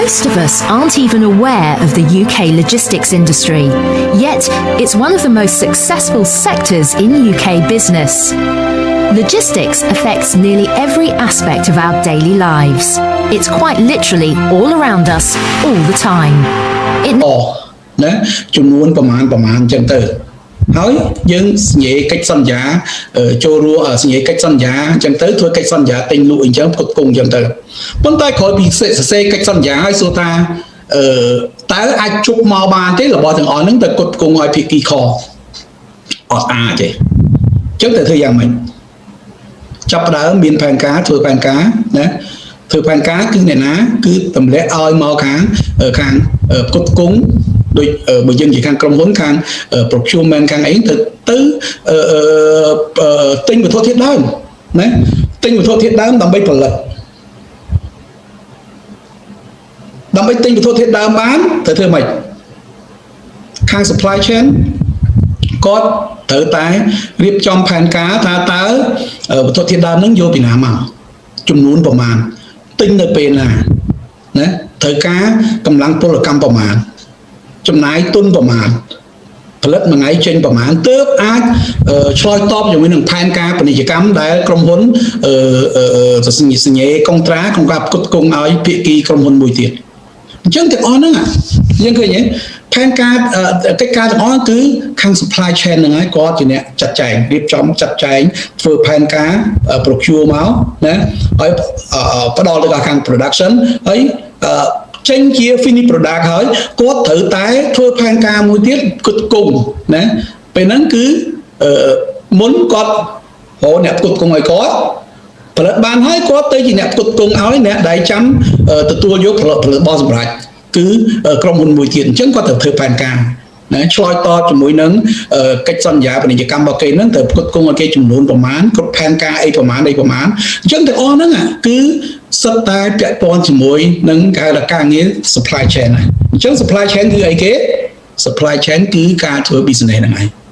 Most of us aren't even aware of the UK logistics industry, yet it's one of the most successful sectors in UK business. Logistics affects nearly every aspect of our daily lives. It's quite literally all around us, all the time.ចំនួនប្រមាណចឹងទៅហើយយើងសញ្ញាកិច្ចសន្យាចូលរួមសញ្ញាកិច្ចសន្យាចឹងទៅធ្វើកិច្ចសន្យាទិញលក់អីចឹងផ្គត់ផ្គង់ចឹងទៅប៉ុន្តែក្រោយពីសរសេរកិច្ចសន្យាហើយសួរថាតើអាចជប់មកបានទេរបស់ទាំងអស់ហ្នឹងទៅផ្គត់ផ្គង់ឲ្យភាគីខអត់អាចទេចឹងទៅធ្វើយ៉ាងម៉េចចាប់ផ្ដើមមានផែនការធ្វើផែនការណាធ្វើផែនការគឺអ្នកណាគឺទម្លាក់ឲ្យមកខាងផ្គត់ផ្គង់ដូចបើយើងនិយាយខាងក្រុមហ៊ុនខាង procurement ខាងអីទៅទិញវត្ថុធាតុដើមណាទិញវត្ថុធាតុដើមដើម្បីផលិតដើម្បីទិញវត្ថុធាតុដើមបានត្រូវធ្វើម៉េចខាង supply chain គាត់ត្រូវតែរៀបចំផែនការថាតើវត្ថុធាតុដើមហ្នឹងយកពីណាមកចំនួនប្រមាណទិញនៅពេលណាត្រូវការកម្លាំងពលកម្មប្រមាណចំណាយទុនប្រមាណផលិតមួយថ្ងៃចេញប្រមាណទើបអាចឆ្លើយតបជាមួយនឹងផែនការពាណិជ្ជកម្មដែលក្រុមហ៊ុនសញ្ញាកុងត្រាក្នុងការផ្គត់ផ្គង់ឲ្យភាគីក្រុមហ៊ុនមួយទៀតអញ្ចឹងទាំងអស់ហ្នឹងយើងឃើញទេផែនការកិច្ចការទាំងអស់គឺខាង supply chain ហ្នឹងហើយគាត់ជាអ្នកចាត់ចែងរៀបចំចាត់ចែងធ្វើផែនការ procure មកណាហើយផ្ដល់ទៅដល់ខាង production ហើយចេញជា finish product ហើយគាត់ត្រូវតែធ្វើផែនការមួយទៀតផ្គត់ផ្គង់ណាពេលហ្នឹងគឺមុនគាត់រកអ្នកផ្គត់ផ្គង់ឲ្យគាត់ផលិតបានហើយគាត់ទៅជាអ្នកផ្គត់ផ្គង់ឲ្យអ្នកដែលចាំទទួលយកផលិតរបស់សម្រាប់គឺក្រុមហ៊ុនមួយទៀតអញ្ចឹងគាត់ត្រូវធ្វើផែនការណាឆ្លើយតបជាមួយនឹងកិច្ចសន្យាពាណិជ្ជកម្មរបស់គេហ្នឹងត្រូវផ្គត់ផ្គង់ឲ្យគេចំនួនប្រមាណគ្រប់ផែនការអីប្រមាណអញ្ចឹងទាំងអស់ហ្នឹងគឺសិតតែពាក់ព័ន្ធជាមួយនឹងការងារ supply chain ហ្នឹងអញ្ចឹង supply chain គឺអីគេ supply chain គឺការធ្វើ business ហ្នឹងឯង